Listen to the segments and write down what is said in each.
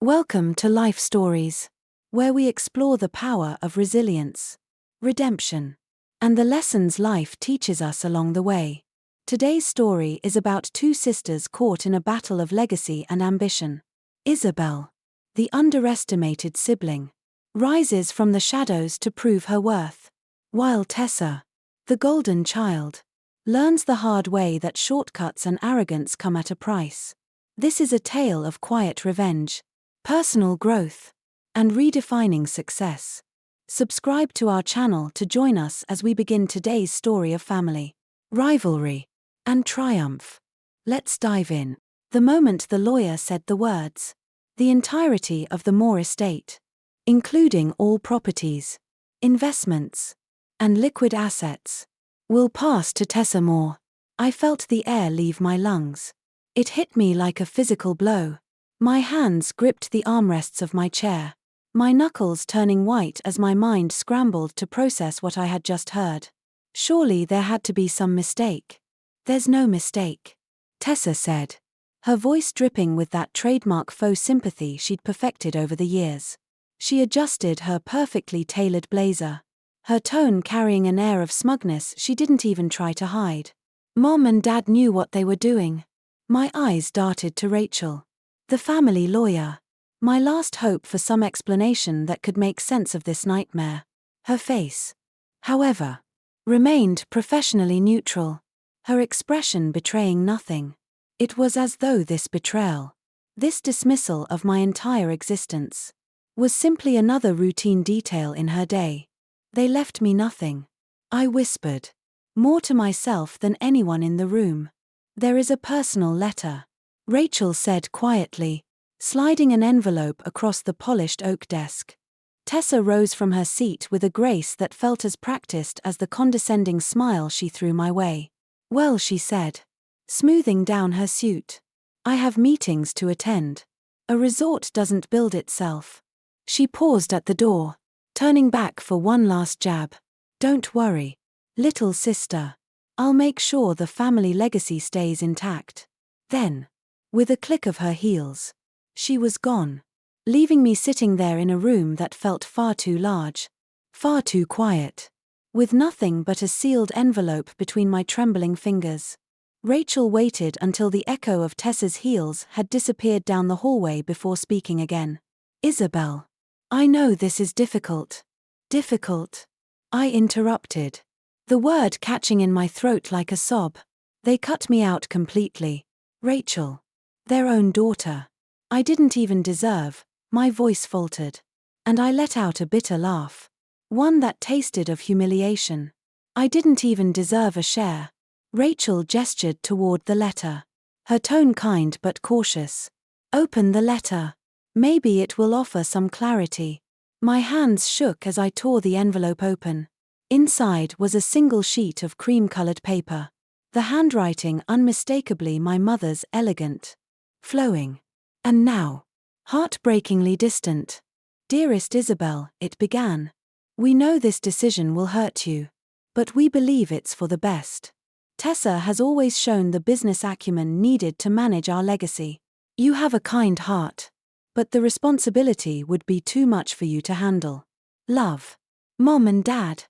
Welcome to Life Stories, where we explore the power of resilience, redemption, and the lessons life teaches us along the way. Today's story is about two sisters caught in a battle of legacy and ambition. Isabel, the underestimated sibling, rises from the shadows to prove her worth, while Tessa, the golden child, learns the hard way that shortcuts and arrogance come at a price. This is a tale of quiet revenge, personal growth, and redefining success. Subscribe to our channel to join us as we begin today's story of family, rivalry, and triumph. Let's dive in. The moment the lawyer said the words, the entirety of the Moore estate, including all properties, investments, and liquid assets, will pass to Tessa Moore, I felt the air leave my lungs. It hit me like a physical blow. My hands gripped the armrests of my chair, my knuckles turning white as my mind scrambled to process what I had just heard. Surely there had to be some mistake. There's no mistake, Tessa said, her voice dripping with that trademark faux sympathy she'd perfected over the years. She adjusted her perfectly tailored blazer, her tone carrying an air of smugness she didn't even try to hide. Mom and Dad knew what they were doing. My eyes darted to Rachel, the family lawyer, my last hope for some explanation that could make sense of this nightmare. Her face, however, remained professionally neutral, her expression betraying nothing. It was as though this betrayal, this dismissal of my entire existence, was simply another routine detail in her day. They left me nothing, I whispered, more to myself than anyone in the room. There is a personal letter, Rachel said quietly, sliding an envelope across the polished oak desk. Tessa rose from her seat with a grace that felt as practiced as the condescending smile she threw my way. Well, she said, smoothing down her suit, I have meetings to attend. A resort doesn't build itself. She paused at the door, turning back for one last jab. Don't worry, little sister. I'll make sure the family legacy stays intact. Then, with a click of her heels, she was gone, leaving me sitting there in a room that felt far too large, far too quiet, with nothing but a sealed envelope between my trembling fingers. Rachel waited until the echo of Tessa's heels had disappeared down the hallway before speaking again. Isabel, I know this is difficult. Difficult? I interrupted, the word catching in my throat like a sob. They cut me out completely. Rachel, their own daughter. I didn't even deserve, my voice faltered, and I let out a bitter laugh, one that tasted of humiliation. I didn't even deserve a share. Rachel gestured toward the letter, her tone kind but cautious. Open the letter. Maybe it will offer some clarity. My hands shook as I tore the envelope open. Inside was a single sheet of cream-colored paper, the handwriting unmistakably my mother's elegant, flowing, and now, heartbreakingly distant. Dearest Isabel, it began. We know this decision will hurt you, but we believe it's for the best. Tessa has always shown the business acumen needed to manage our legacy. You have a kind heart, but the responsibility would be too much for you to handle. Love. Mom and Dad.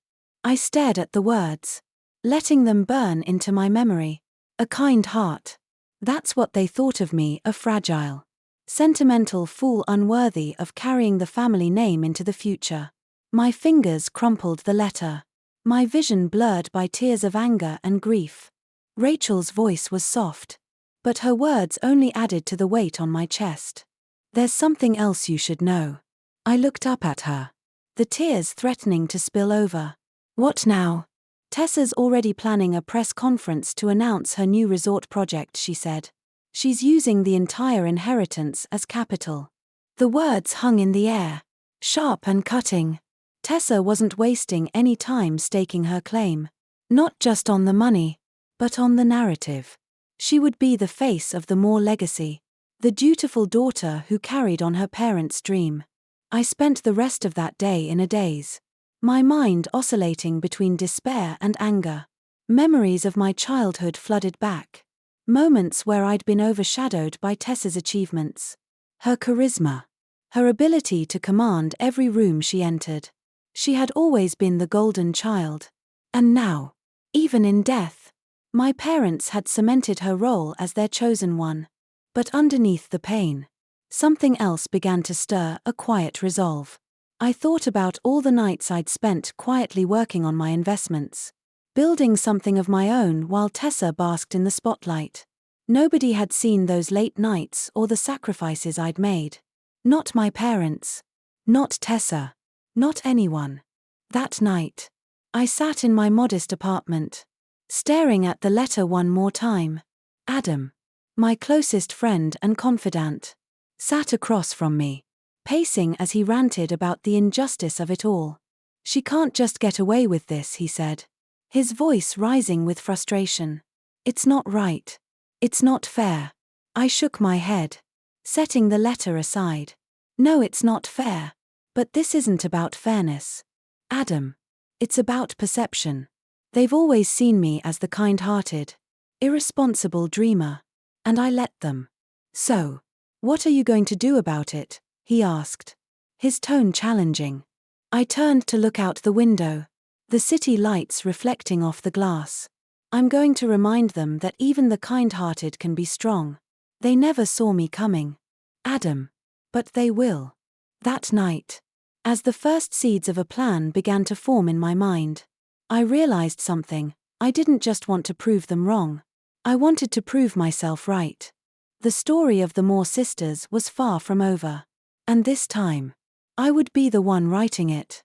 I stared at the words, letting them burn into my memory. A kind heart. That's what they thought of me, a fragile, sentimental fool unworthy of carrying the family name into the future. My fingers crumpled the letter, my vision blurred by tears of anger and grief. Rachel's voice was soft, but her words only added to the weight on my chest. There's something else you should know. I looked up at her, the tears threatening to spill over. What now? Tessa's already planning a press conference to announce her new resort project, she said. She's using the entire inheritance as capital. The words hung in the air, sharp and cutting. Tessa wasn't wasting any time staking her claim. Not just on the money, but on the narrative. She would be the face of the Moore legacy, the dutiful daughter who carried on her parents' dream. I spent the rest of that day in a daze, my mind oscillating between despair and anger. Memories of my childhood flooded back, moments where I'd been overshadowed by Tessa's achievements, her charisma, her ability to command every room she entered. She had always been the golden child. And now, even in death, my parents had cemented her role as their chosen one. But underneath the pain, something else began to stir, a quiet resolve. I thought about all the nights I'd spent quietly working on my investments, building something of my own while Tessa basked in the spotlight. Nobody had seen those late nights or the sacrifices I'd made. Not my parents. Not Tessa. Not anyone. That night, I sat in my modest apartment, staring at the letter one more time. Adam, my closest friend and confidant, sat across from me, pacing as he ranted about the injustice of it all. "She can't just get away with this," he said, his voice rising with frustration. "It's not right. It's not fair." I shook my head, setting the letter aside. "No, it's not fair. But this isn't about fairness, Adam. It's about perception. They've always seen me as the kind-hearted, irresponsible dreamer, and I let them. So, what are you going to do about it?" he asked, his tone challenging. I turned to look out the window, the city lights reflecting off the glass. "I'm going to remind them that even the kind-hearted can be strong. They never saw me coming, Adam. But they will." That night, as the first seeds of a plan began to form in my mind, I realized something. I didn't just want to prove them wrong. I wanted to prove myself right. The story of the Moore sisters was far from over. And this time, I would be the one writing it.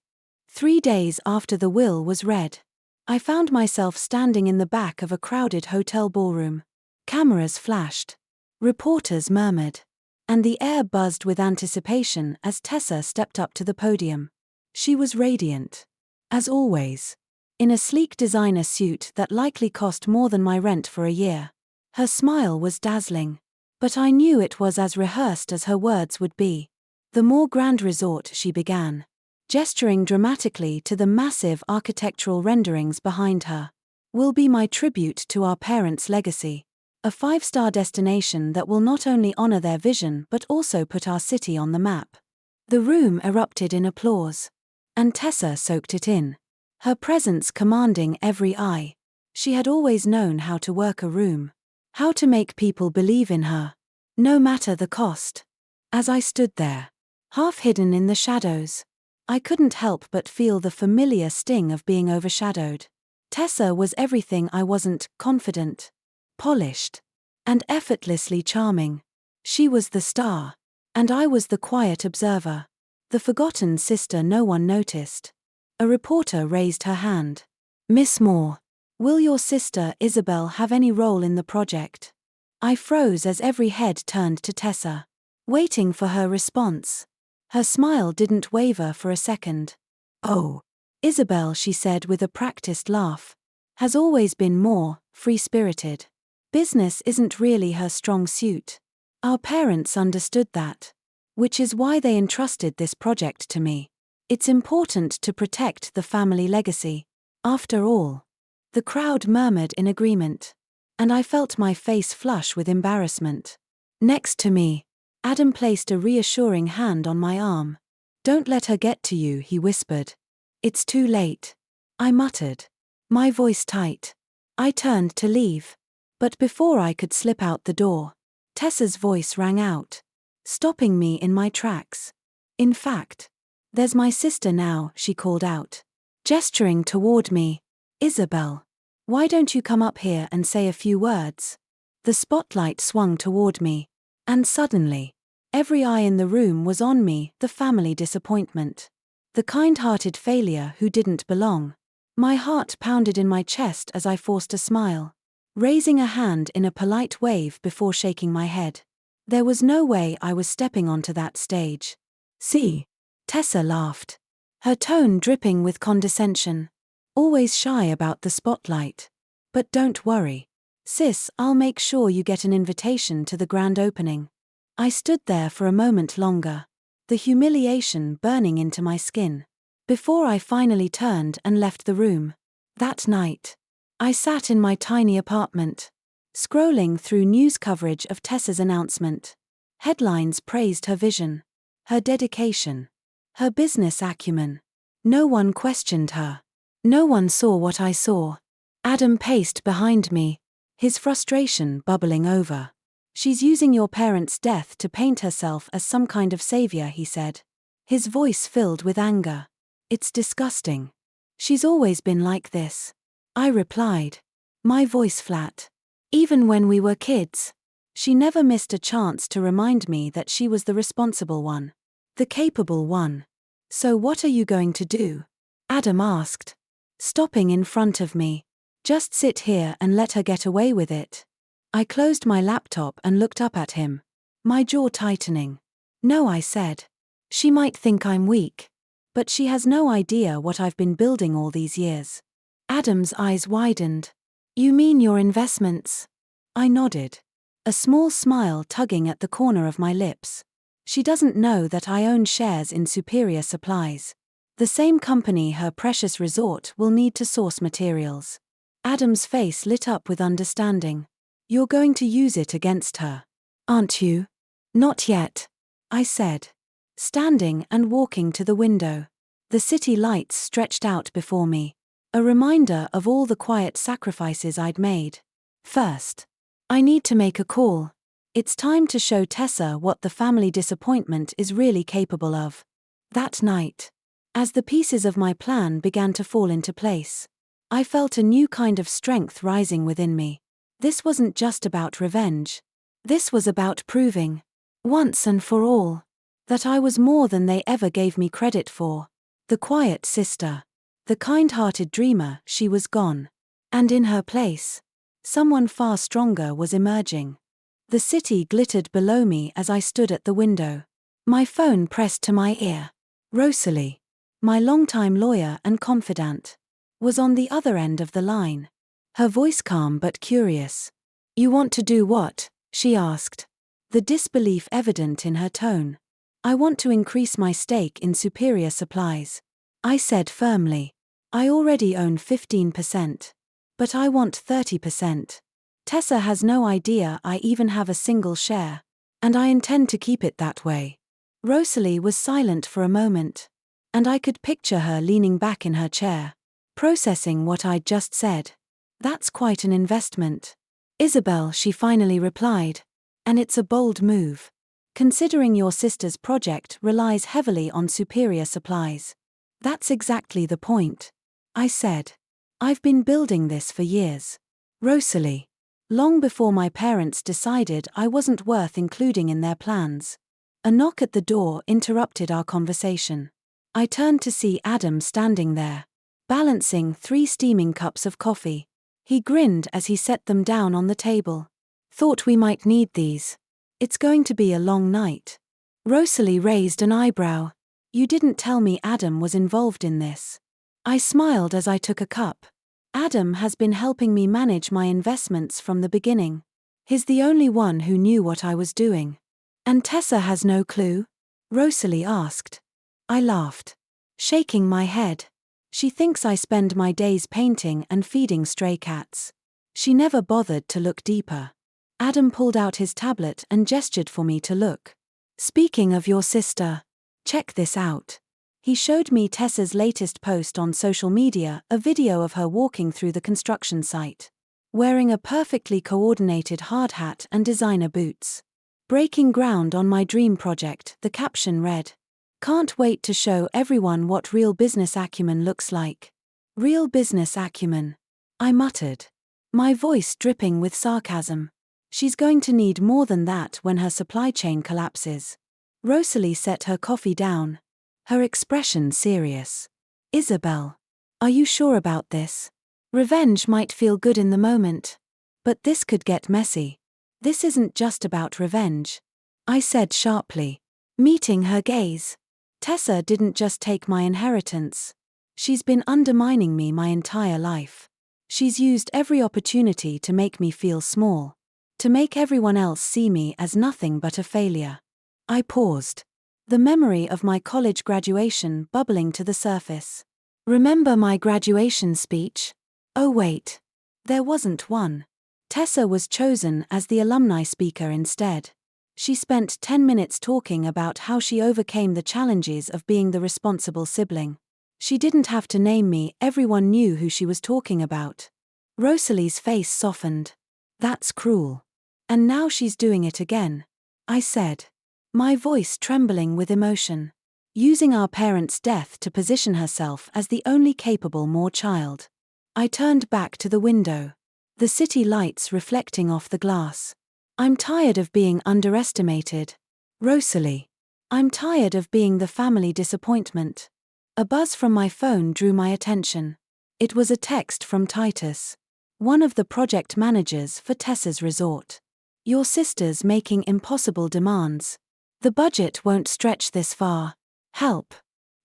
3 days after the will was read, I found myself standing in the back of a crowded hotel ballroom. Cameras flashed. Reporters murmured. And the air buzzed with anticipation as Tessa stepped up to the podium. She was radiant, as always, in a sleek designer suit that likely cost more than my rent for a year. Her smile was dazzling, but I knew it was as rehearsed as her words would be. "The Moore Grand Resort," she began, gesturing dramatically to the massive architectural renderings behind her, "will be my tribute to our parents' legacy. A 5-star destination that will not only honor their vision but also put our city on the map." The room erupted in applause, and Tessa soaked it in, her presence commanding every eye. She had always known how to work a room, how to make people believe in her, no matter the cost. As I stood there, half hidden in the shadows, I couldn't help but feel the familiar sting of being overshadowed. Tessa was everything I wasn't: confident, polished, and effortlessly charming. She was the star, and I was the quiet observer, the forgotten sister no one noticed. A reporter raised her hand. "Miss Moore, will your sister Isabel have any role in the project?" I froze as every head turned to Tessa, waiting for her response. Her smile didn't waver for a second. "Oh, Isabel," she said with a practiced laugh, "has always been more free-spirited. Business isn't really her strong suit. Our parents understood that, which is why they entrusted this project to me. It's important to protect the family legacy. After all." The crowd murmured in agreement, and I felt my face flush with embarrassment. Next to me, Adam placed a reassuring hand on my arm. "Don't let her get to you," he whispered. "It's too late," I muttered, my voice tight. I turned to leave, but before I could slip out the door, Tessa's voice rang out, stopping me in my tracks. "In fact, there's my sister now," she called out, gesturing toward me. "Isabel, why don't you come up here and say a few words?" The spotlight swung toward me, and suddenly, every eye in the room was on me, the family disappointment, the kind-hearted failure who didn't belong. My heart pounded in my chest as I forced a smile, raising a hand in a polite wave before shaking my head. There was no way I was stepping onto that stage. "See," Tessa laughed, her tone dripping with condescension. "Always shy about the spotlight. But don't worry, sis, I'll make sure you get an invitation to the grand opening." I stood there for a moment longer, the humiliation burning into my skin, before I finally turned and left the room. That night, I sat in my tiny apartment, scrolling through news coverage of Tessa's announcement. Headlines praised her vision, her dedication, her business acumen. No one questioned her. No one saw what I saw. Adam paced behind me, his frustration bubbling over. "She's using your parents' death to paint herself as some kind of savior," he said. His voice filled with anger. "It's disgusting. She's always been like this," I replied, my voice flat. "Even when we were kids. She never missed a chance to remind me that she was the responsible one. The capable one." "So what are you going to do?" Adam asked, stopping in front of me. "Just sit here and let her get away with it?" I closed my laptop and looked up at him, my jaw tightening. "No," I said. "She might think I'm weak, but she has no idea what I've been building all these years." Adam's eyes widened. "You mean your investments?" I nodded, a small smile tugging at the corner of my lips. "She doesn't know that I own shares in Superior Supplies, the same company her precious resort will need to source materials." Adam's face lit up with understanding. "You're going to use it against her, aren't you?" "Not yet," I said, standing and walking to the window. The city lights stretched out before me, a reminder of all the quiet sacrifices I'd made. "First, I need to make a call. It's time to show Tessa what the family disappointment is really capable of." That night, as the pieces of my plan began to fall into place, I felt a new kind of strength rising within me. This wasn't just about revenge. This was about proving, once and for all, that I was more than they ever gave me credit for. The quiet sister, the kind-hearted dreamer, she was gone. And in her place, someone far stronger was emerging. The city glittered below me as I stood at the window, my phone pressed to my ear. Rosalie, my longtime lawyer and confidant, was on the other end of the line, her voice calm but curious. "You want to do what?" she asked, the disbelief evident in her tone. "I want to increase my stake in Superior Supplies," I said firmly. "I already own 15%. But I want 30%. Tessa has no idea I even have a single share, and I intend to keep it that way." Rosalie was silent for a moment, and I could picture her leaning back in her chair, processing what I'd just said. "That's quite an investment, Isabel," she finally replied. "And it's a bold move, considering your sister's project relies heavily on Superior Supplies." "That's exactly the point," I said. "I've been building this for years, Rosalie. Long before my parents decided I wasn't worth including in their plans." A knock at the door interrupted our conversation. I turned to see Adam standing there, balancing 3 steaming cups of coffee. He grinned as he set them down on the table. "Thought we might need these. It's going to be a long night." Rosalie raised an eyebrow. "You didn't tell me Adam was involved in this." I smiled as I took a cup. "Adam has been helping me manage my investments from the beginning. He's the only one who knew what I was doing." "And Tessa has no clue?" Rosalie asked. I laughed, shaking my head. "She thinks I spend my days painting and feeding stray cats. She never bothered to look deeper." Adam pulled out his tablet and gestured for me to look. "Speaking of your sister, check this out." He showed me Tessa's latest post on social media, a video of her walking through the construction site, wearing a perfectly coordinated hard hat and designer boots. "Breaking ground on my dream project," the caption read. "Can't wait to show everyone what real business acumen looks like." "Real business acumen," I muttered, my voice dripping with sarcasm. "She's going to need more than that when her supply chain collapses." Rosalie set her coffee down, her expression serious. "Isabel, are you sure about this? Revenge might feel good in the moment, but this could get messy." "This isn't just about revenge," I said sharply, meeting her gaze. "Tessa didn't just take my inheritance. She's been undermining me my entire life. She's used every opportunity to make me feel small, to make everyone else see me as nothing but a failure." I paused, the memory of my college graduation bubbling to the surface. "Remember my graduation speech?" Oh wait, there wasn't one. Tessa was chosen as the alumni speaker instead. She spent 10 minutes talking about how she overcame the challenges of being the responsible sibling. She didn't have to name me, everyone knew who she was talking about. Rosalie's face softened. That's cruel. And now she's doing it again, I said, my voice trembling with emotion. Using our parents' death to position herself as the only capable more child. I turned back to the window. The city lights reflecting off the glass. I'm tired of being underestimated. Rosalie. I'm tired of being the family disappointment. A buzz from my phone drew my attention. It was a text from Titus, one of the project managers for Tessa's resort. Your sister's making impossible demands. The budget won't stretch this far. Help.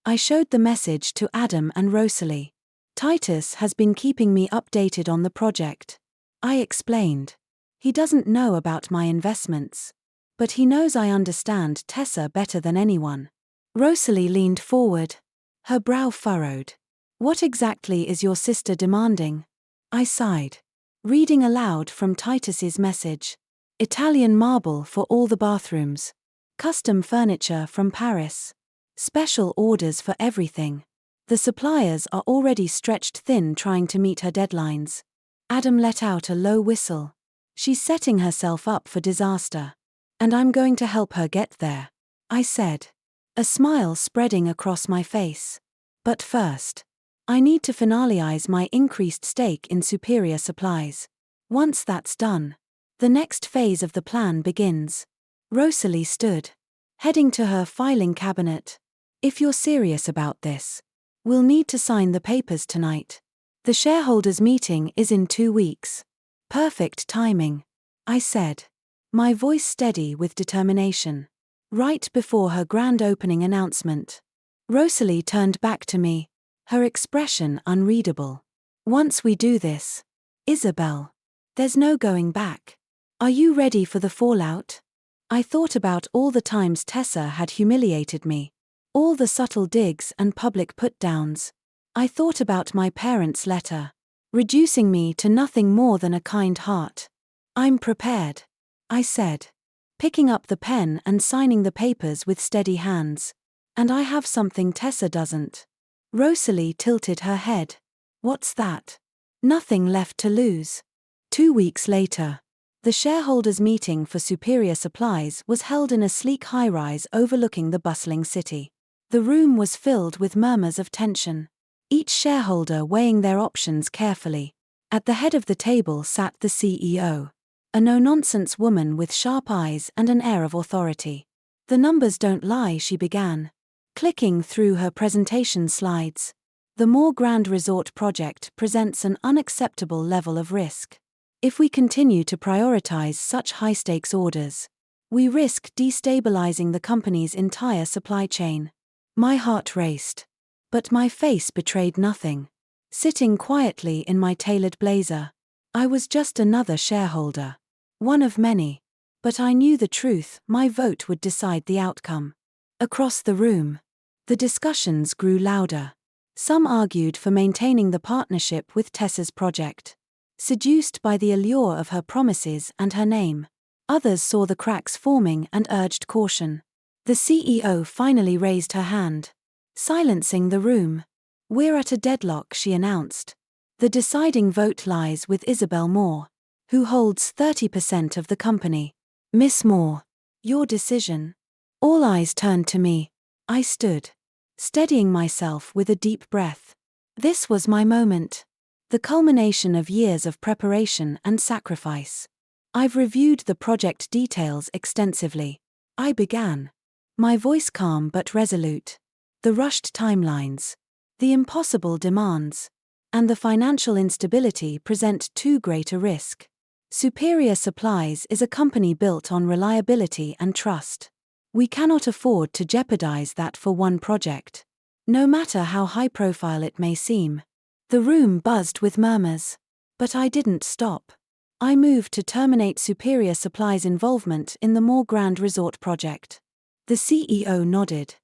I showed the message to Adam and Rosalie. Titus has been keeping me updated on the project. I explained. He doesn't know about my investments. But he knows I understand Tessa better than anyone. Rosalie leaned forward. Her brow furrowed. What exactly is your sister demanding? I sighed. Reading aloud from Titus's message. Italian marble for all the bathrooms. Custom furniture from Paris. Special orders for everything. The suppliers are already stretched thin trying to meet her deadlines. Adam let out a low whistle. She's setting herself up for disaster. And I'm going to help her get there, I said. A smile spreading across my face. But first, I need to finalize my increased stake in Superior Supplies. Once that's done, the next phase of the plan begins. Rosalie stood, heading to her filing cabinet. If you're serious about this, we'll need to sign the papers tonight. The shareholders' meeting is in 2 weeks. Perfect timing, I said, my voice steady with determination. Right before her grand opening announcement. Rosalie turned back to me, her expression unreadable. Once we do this, Isabel, there's no going back. Are you ready for the fallout? I thought about all the times Tessa had humiliated me. All the subtle digs and public put-downs. I thought about my parents' letter, reducing me to nothing more than a kind heart. I'm prepared, I said, picking up the pen and signing the papers with steady hands. And I have something Tessa doesn't. Rosalie tilted her head. What's that? Nothing left to lose. 2 weeks later, the shareholders' meeting for Superior Supplies was held in a sleek high-rise overlooking the bustling city. The room was filled with murmurs of tension, each shareholder weighing their options carefully. At the head of the table sat the CEO, a no-nonsense woman with sharp eyes and an air of authority. The numbers don't lie, she began, clicking through her presentation slides. The More Grand Resort project presents an unacceptable level of risk. If we continue to prioritize such high-stakes orders, we risk destabilizing the company's entire supply chain. My heart raced. But my face betrayed nothing. Sitting quietly in my tailored blazer, I was just another shareholder. One of many. But I knew the truth, my vote would decide the outcome. Across the room, the discussions grew louder. Some argued for maintaining the partnership with Tessa's project, seduced by the allure of her promises and her name. Others saw the cracks forming and urged caution. The CEO finally raised her hand, silencing the room. We're at a deadlock, she announced. The deciding vote lies with Isabel Moore, who holds 30% of the company. Miss Moore, your decision. All eyes turned to me. I stood, steadying myself with a deep breath. This was my moment. The culmination of years of preparation and sacrifice. I've reviewed the project details extensively. I began, my voice calm but resolute. The rushed timelines, the impossible demands, and the financial instability present too great a risk. Superior Supplies is a company built on reliability and trust. We cannot afford to jeopardize that for one project, no matter how high-profile it may seem. The room buzzed with murmurs. But I didn't stop. I moved to terminate Superior Supplies' involvement in the More Grand Resort project. The CEO nodded,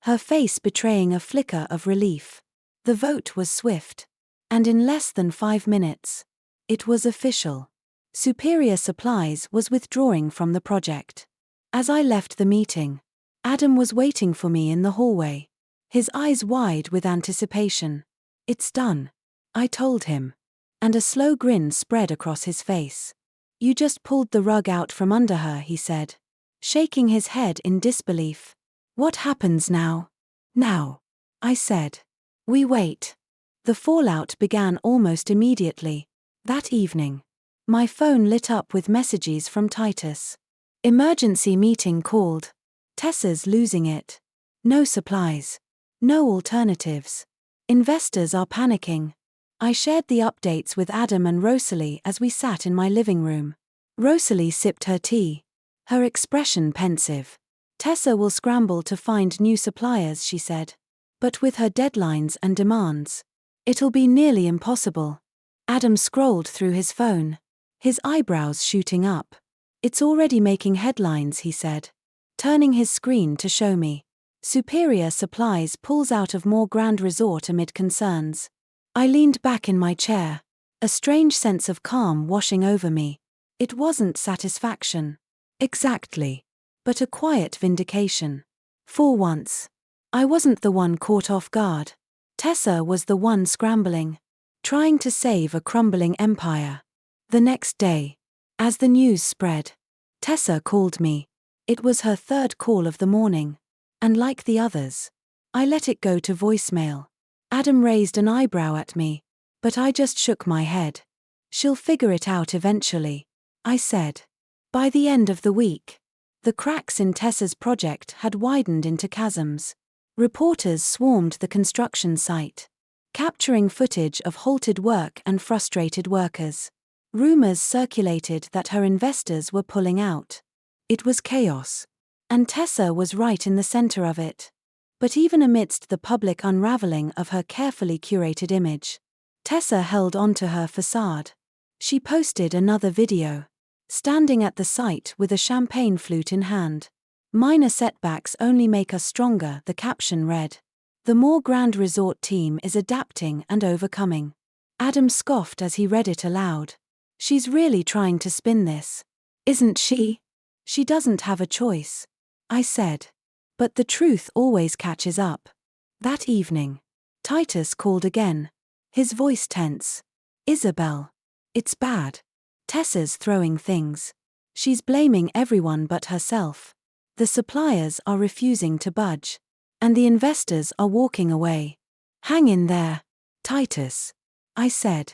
her face betraying a flicker of relief. The vote was swift. And in less than 5 minutes, it was official. Superior Supplies was withdrawing from the project. As I left the meeting, Adam was waiting for me in the hallway, his eyes wide with anticipation. "It's done," I told him, and a slow grin spread across his face. "You just pulled the rug out from under her," he said, shaking his head in disbelief. "What happens now?" "Now," I said, "we wait." The fallout began almost immediately. That evening, my phone lit up with messages from Titus. "Emergency meeting called. Tessa's losing it. No supplies. No alternatives. Investors are panicking." I shared the updates with Adam and Rosalie as we sat in my living room. Rosalie sipped her tea, her expression pensive. "Tessa will scramble to find new suppliers," she said. "But with her deadlines and demands, it'll be nearly impossible." Adam scrolled through his phone, his eyebrows shooting up. "It's already making headlines," he said, turning his screen to show me. "Superior Supplies pulls out of more Grand Resort amid concerns." I leaned back in my chair, a strange sense of calm washing over me. It wasn't satisfaction, exactly, but a quiet vindication. For once, I wasn't the one caught off guard. Tessa was the one scrambling, trying to save a crumbling empire. The next day, as the news spread, Tessa called me. It was her third call of the morning, and like the others, I let it go to voicemail. Adam raised an eyebrow at me, but I just shook my head. "She'll figure it out eventually," I said. By the end of the week, the cracks in Tessa's project had widened into chasms. Reporters swarmed the construction site, capturing footage of halted work and frustrated workers. Rumors circulated that her investors were pulling out. It was chaos, and Tessa was right in the center of it. But even amidst the public unraveling of her carefully curated image, Tessa held onto her facade. She posted another video, standing at the site with a champagne flute in hand. "Minor setbacks only make us stronger," the caption read. "The more Grand Resort team is adapting and overcoming." Adam scoffed as he read it aloud. "She's really trying to spin this, isn't she?" "She doesn't have a choice," I said. But the truth always catches up. That evening, Titus called again, his voice tense. "Isabel, it's bad. Tessa's throwing things. She's blaming everyone but herself. The suppliers are refusing to budge, and the investors are walking away. Hang in there, Titus," I said,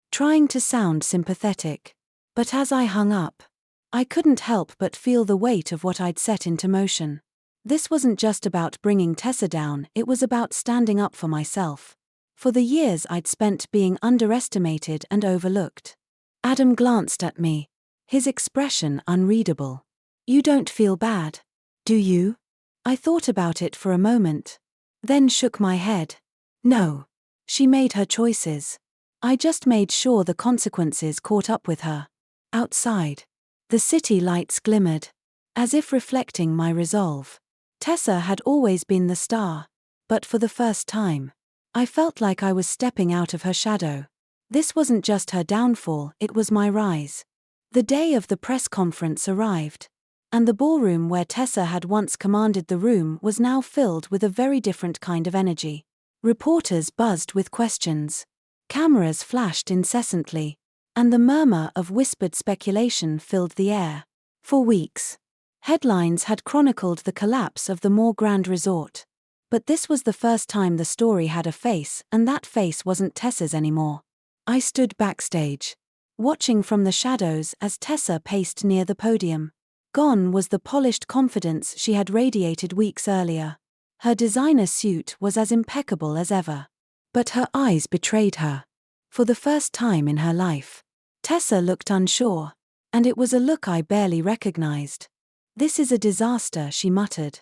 trying to sound sympathetic. But as I hung up, I couldn't help but feel the weight of what I'd set into motion. This wasn't just about bringing Tessa down, it was about standing up for myself. For the years I'd spent being underestimated and overlooked. Adam glanced at me, his expression unreadable. "You don't feel bad, do you?" I thought about it for a moment, then shook my head. "No. She made her choices. I just made sure the consequences caught up with her." Outside, the city lights glimmered, as if reflecting my resolve. Tessa had always been the star, but for the first time, I felt like I was stepping out of her shadow. This wasn't just her downfall, it was my rise. The day of the press conference arrived, and the ballroom where Tessa had once commanded the room was now filled with a very different kind of energy. Reporters buzzed with questions, cameras flashed incessantly, and the murmur of whispered speculation filled the air. For weeks, headlines had chronicled the collapse of the more Grand Resort. But this was the first time the story had a face, and that face wasn't Tessa's anymore. I stood backstage, watching from the shadows as Tessa paced near the podium. Gone was the polished confidence she had radiated weeks earlier. Her designer suit was as impeccable as ever. But her eyes betrayed her. For the first time in her life, Tessa looked unsure, and it was a look I barely recognized. "This is a disaster," she muttered,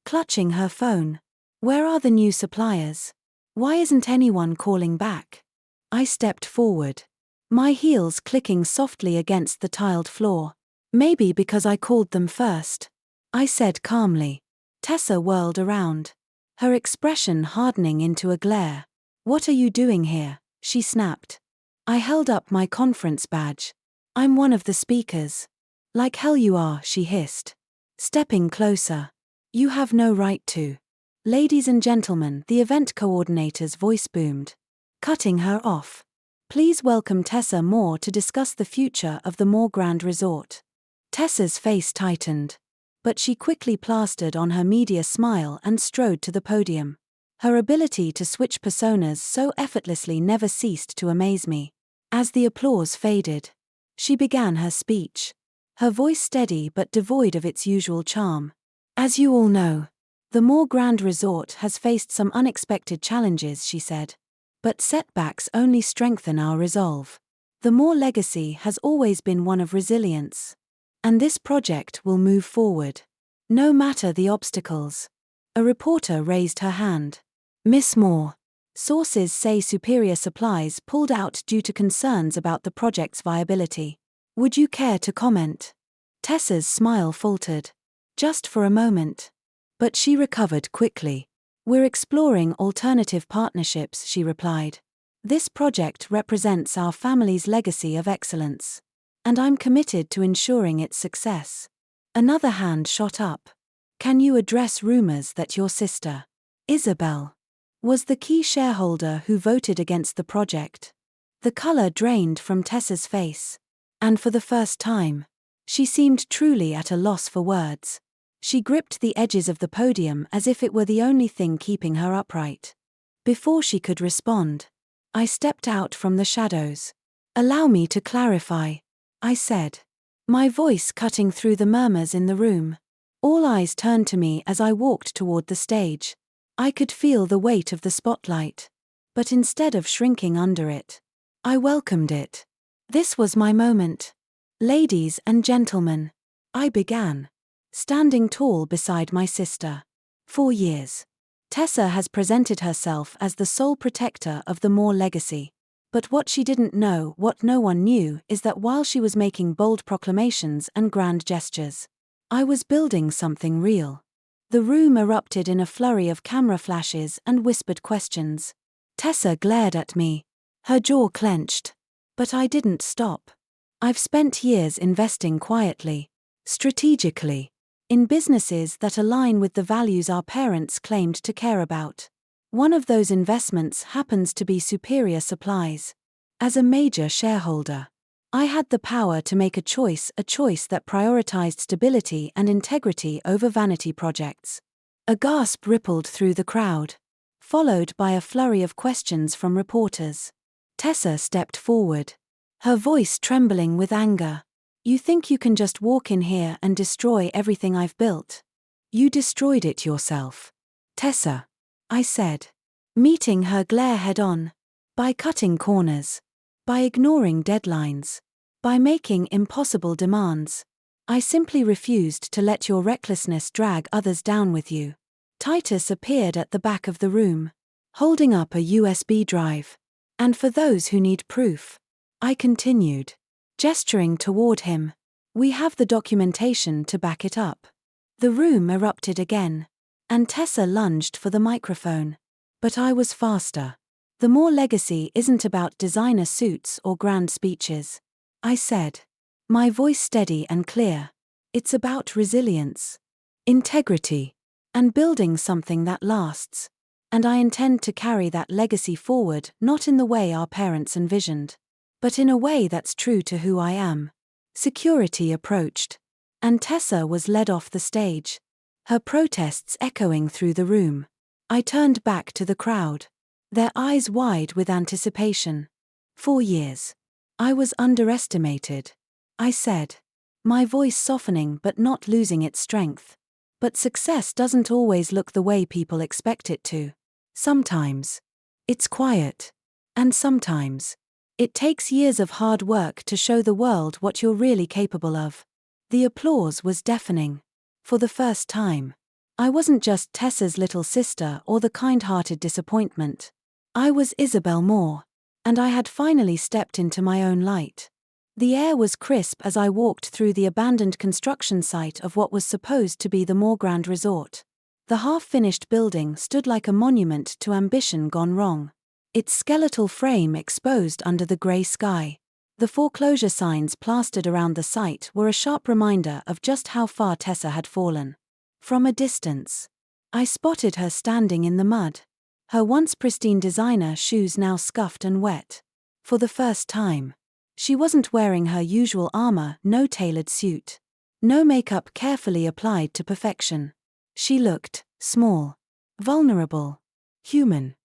clutching her phone. "Where are the new suppliers? Why isn't anyone calling back?" I stepped forward, my heels clicking softly against the tiled floor. "Maybe because I called them first," I said calmly. Tessa whirled around, her expression hardening into a glare. "What are you doing here?" she snapped. I held up my conference badge. "I'm one of the speakers." "Like hell you are," she hissed. stepping closer. You have no right to. Ladies and gentlemen, the event coordinator's voice boomed, cutting her off. Please welcome Tessa Moore to discuss the future of the Moore Grand Resort. Tessa's face tightened, but she quickly plastered on her media smile and strode to the podium. Her ability to switch personas so effortlessly never ceased to amaze me. As the applause faded, she began her speech, her voice steady but devoid of its usual charm. As you all know, the Moore Grand Resort has faced some unexpected challenges, she said. But setbacks only strengthen our resolve. The Moore legacy has always been one of resilience. And this project will move forward, no matter the obstacles. A reporter raised her hand. Miss Moore. Sources say superior supplies pulled out due to concerns about the project's viability. Would you care to comment? Tessa's smile faltered. Just for a moment. But she recovered quickly. We're exploring alternative partnerships, she replied. This project represents our family's legacy of excellence. And I'm committed to ensuring its success. Another hand shot up. Can you address rumors that your sister, Isabel, was the key shareholder who voted against the project? The color drained from Tessa's face. And for the first time, she seemed truly at a loss for words. She gripped the edges of the podium as if it were the only thing keeping her upright. Before she could respond, I stepped out from the shadows. Allow me to clarify, I said, my voice cutting through the murmurs in the room. All eyes turned to me as I walked toward the stage. I could feel the weight of the spotlight. But instead of shrinking under it, I welcomed it. This was my moment. Ladies and gentlemen, I began, standing tall beside my sister. For years, Tessa has presented herself as the sole protector of the Moore legacy. But what she didn't know, what no one knew, is that while she was making bold proclamations and grand gestures, I was building something real. The room erupted in a flurry of camera flashes and whispered questions. Tessa glared at me, her jaw clenched. But I didn't stop. I've spent years investing quietly, strategically, in businesses that align with the values our parents claimed to care about. One of those investments happens to be Superior Supplies. As a major shareholder, I had the power to make a choice that prioritized stability and integrity over vanity projects. A gasp rippled through the crowd, followed by a flurry of questions from reporters. Tessa stepped forward, her voice trembling with anger. You think you can just walk in here and destroy everything I've built? You destroyed it yourself, Tessa, I said, meeting her glare head-on. By cutting corners, by ignoring deadlines, by making impossible demands. I simply refused to let your recklessness drag others down with you. Titus appeared at the back of the room, holding up a USB drive. And for those who need proof, I continued, gesturing toward him. We have the documentation to back it up. The room erupted again, and Tessa lunged for the microphone. But I was faster. The Moore legacy isn't about designer suits or grand speeches, I said, my voice steady and clear. It's about resilience, integrity, and building something that lasts. And I intend to carry that legacy forward, not in the way our parents envisioned, but in a way that's true to who I am. Security approached, and Tessa was led off the stage, her protests echoing through the room. I turned back to the crowd, their eyes wide with anticipation. For years, I was underestimated, I said, my voice softening but not losing its strength. But success doesn't always look the way people expect it to. Sometimes, it's quiet. And sometimes, it takes years of hard work to show the world what you're really capable of. The applause was deafening. For the first time, I wasn't just Tessa's little sister or the kind-hearted disappointment. I was Isabel Moore, and I had finally stepped into my own light. The air was crisp as I walked through the abandoned construction site of what was supposed to be the Moore Grand Resort. The half-finished building stood like a monument to ambition gone wrong, its skeletal frame exposed under the grey sky. The foreclosure signs plastered around the site were a sharp reminder of just how far Tessa had fallen. From a distance, I spotted her standing in the mud, her once pristine designer shoes now scuffed and wet. For the first time, she wasn't wearing her usual armor, no tailored suit, no makeup carefully applied to perfection. She looked small, vulnerable, human.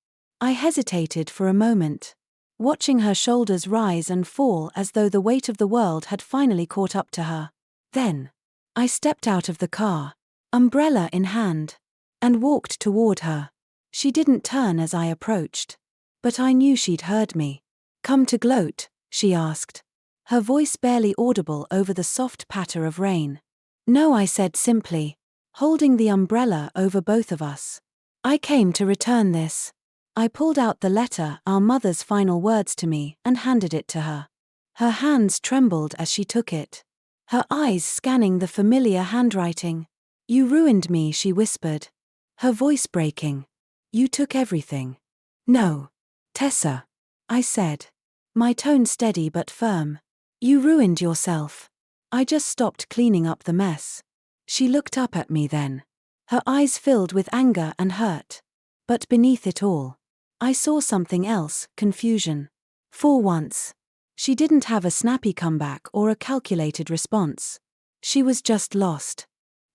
I hesitated for a moment, watching her shoulders rise and fall as though the weight of the world had finally caught up to her. Then, I stepped out of the car, umbrella in hand, and walked toward her. She didn't turn as I approached, but I knew she'd heard me. "Come to gloat?" she asked, her voice barely audible over the soft patter of rain. "No," I said simply, holding the umbrella over both of us. "I came to return this." I pulled out the letter, our mother's final words to me, and handed it to her. Her hands trembled as she took it, her eyes scanning the familiar handwriting. "You ruined me," she whispered, her voice breaking. "You took everything." "No, Tessa," I said, my tone steady but firm. "You ruined yourself. I just stopped cleaning up the mess." She looked up at me then, her eyes filled with anger and hurt. But beneath it all, I saw something else, confusion. For once, she didn't have a snappy comeback or a calculated response. She was just lost.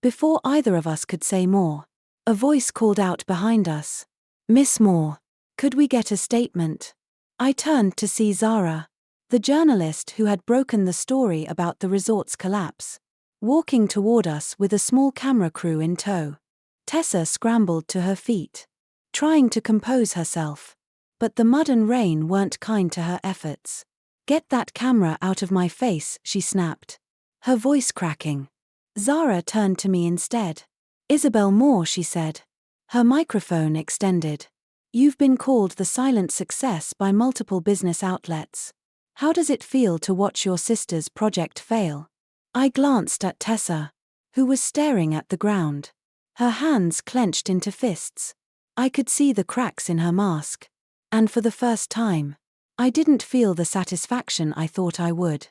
Before either of us could say more, a voice called out behind us, "Miss Moore, could we get a statement?" I turned to see Zara, the journalist who had broken the story about the resort's collapse, walking toward us with a small camera crew in tow. Tessa scrambled to her feet, trying to compose herself, but the mud and rain weren't kind to her efforts. "Get that camera out of my face," she snapped, her voice cracking. Zara turned to me instead. "Isabel Moore," she said, her microphone extended. "You've been called the silent success by multiple business outlets. How does it feel to watch your sister's project fail?" I glanced at Tessa, who was staring at the ground, her hands clenched into fists. I could see the cracks in her mask, and for the first time, I didn't feel the satisfaction I thought I would.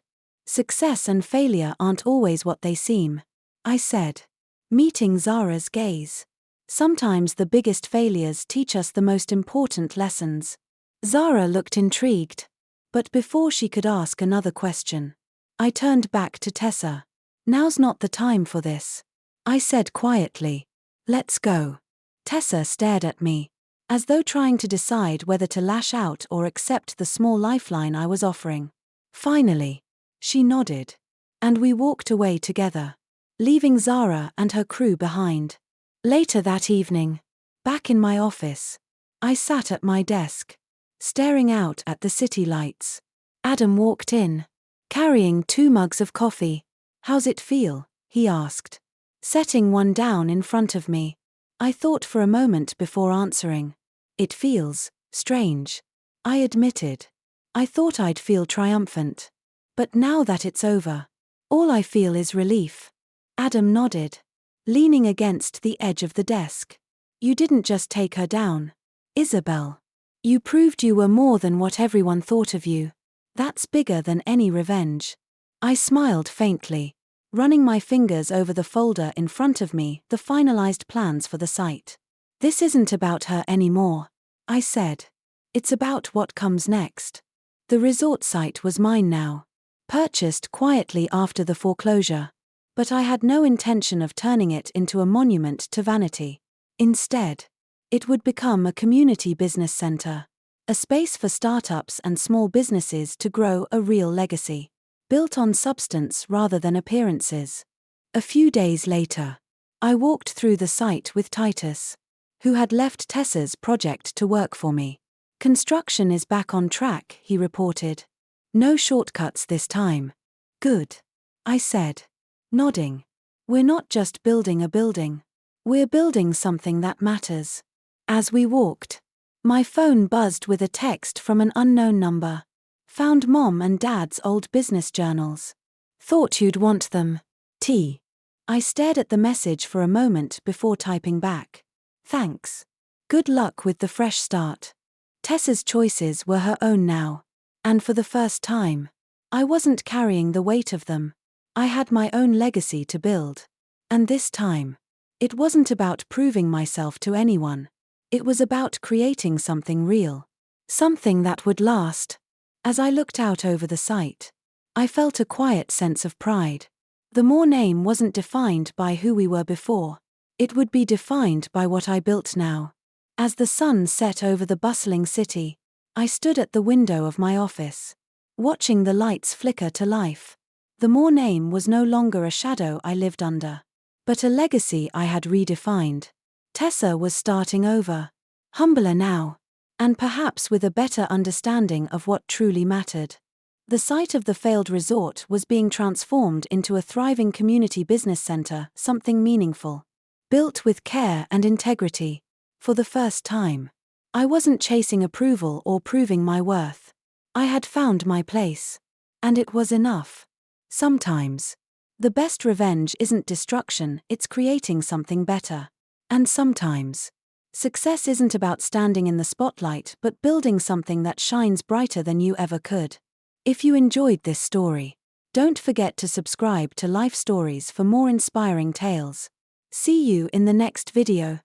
"Success and failure aren't always what they seem," I said, meeting Zara's gaze. "Sometimes the biggest failures teach us the most important lessons." Zara looked intrigued, but before she could ask another question, I turned back to Tessa. "Now's not the time for this," I said quietly. "Let's go." Tessa stared at me, as though trying to decide whether to lash out or accept the small lifeline I was offering. Finally, she nodded, and we walked away together, leaving Zara and her crew behind. Later that evening, back in my office, I sat at my desk, staring out at the city lights. Adam walked in, carrying 2 mugs of coffee. "How's it feel?" he asked, setting one down in front of me. I thought for a moment before answering. "It feels strange," I admitted. "I thought I'd feel triumphant. But now that it's over, all I feel is relief." Adam nodded, leaning against the edge of the desk. "You didn't just take her down, Isabel. You proved you were more than what everyone thought of you. That's bigger than any revenge." I smiled faintly, running my fingers over the folder in front of me, the finalized plans for the site. "This isn't about her anymore," I said. "It's about what comes next." The resort site was mine now, purchased quietly after the foreclosure, but I had no intention of turning it into a monument to vanity. Instead, it would become a community business center, a space for startups and small businesses to grow a real legacy, built on substance rather than appearances. A few days later, I walked through the site with Titus, who had left Tessa's project to work for me. "Construction is back on track," he reported. "No shortcuts this time." "Good," I said, nodding. "We're not just building a building. We're building something that matters." As we walked, my phone buzzed with a text from an unknown number. "Found Mom and Dad's old business journals. Thought you'd want them. T." I stared at the message for a moment before typing back. "Thanks. Good luck with the fresh start." Tessa's choices were her own now, and for the first time, I wasn't carrying the weight of them. I had my own legacy to build. And this time, it wasn't about proving myself to anyone. It was about creating something real. Something that would last. As I looked out over the site, I felt a quiet sense of pride. The More name wasn't defined by who we were before. It would be defined by what I built now. As the sun set over the bustling city, I stood at the window of my office, watching the lights flicker to life. The More name was no longer a shadow I lived under, but a legacy I had redefined. Tessa was starting over, humbler now, and perhaps with a better understanding of what truly mattered. The site of the failed resort was being transformed into a thriving community business center, something meaningful, built with care and integrity. For the first time, I wasn't chasing approval or proving my worth. I had found my place. And it was enough. Sometimes, the best revenge isn't destruction, it's creating something better. And sometimes, success isn't about standing in the spotlight but building something that shines brighter than you ever could. If you enjoyed this story, don't forget to subscribe to Life Stories for more inspiring tales. See you in the next video.